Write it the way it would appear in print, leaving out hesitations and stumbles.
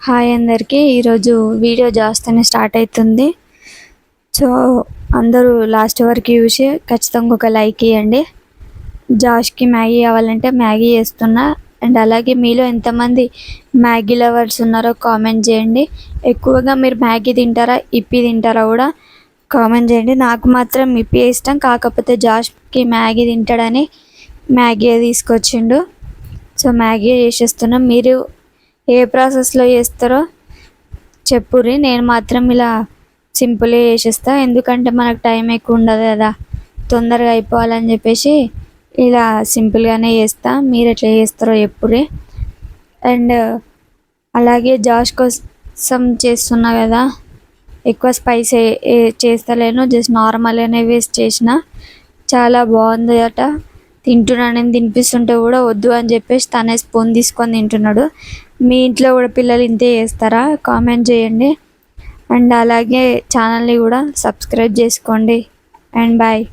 Hi అందరికీ. ఈరోజు video జాస్తోనే start అవుతుంది. సో అందరూ లాస్ట్ వరకు చూసి ఖచ్చితంగా ఒక లైక్ ఇవ్వండి. జాష్కి మ్యాగీ కావాలంటే మ్యాగీ చేస్తున్నా. అండ్ అలాగే మీలో ఎంతమంది మ్యాగీ లవర్స్ ఉన్నారో కామెంట్ చేయండి. ఎక్కువగా మీరు మ్యాగీ తింటారా, ఇప్పి తింటారా కూడా కామెంట్ చేయండి. నాకు మాత్రం ఇప్పి ఇష్టం, కాకపోతే జాష్కి మ్యాగీ తింటాడని మ్యాగీ తీసుకొచ్చిండు. సో మ్యాగీ చేసేస్తున్నాం. మీరు ఏ ప్రాసెస్లో చేస్తారో చెప్పుర్రి. నేను మాత్రం ఇలా సింపుల్గా చేసేస్తా, ఎందుకంటే మనకు టైం ఎక్కువ ఉండదు కదా, తొందరగా అయిపోవాలని చెప్పేసి ఇలా సింపుల్గానే చేస్తా. మీరు ఎట్లా చేస్తారో చెప్పుర్రి. అండ్ అలాగే జాష్ కోసం చేస్తున్నా కదా, ఎక్కువ స్పైస్ చేస్తలేను, జస్ట్ నార్మల్గానే వేస్ట్ చేసిన. చాలా బాగుంది అట. తింటున్నాను, నేను తినిపిస్తుంటే కూడా వద్దు అని చెప్పేసి తనే స్పూన్ తీసుకొని తింటున్నాడు. మీ ఇంట్లో కూడా పిల్లలు ఇంతే చేస్తారా? కామెంట్ చేయండి. అండ్ అలాగే ఛానల్ని కూడా సబ్స్క్రైబ్ చేసుకోండి. And bye.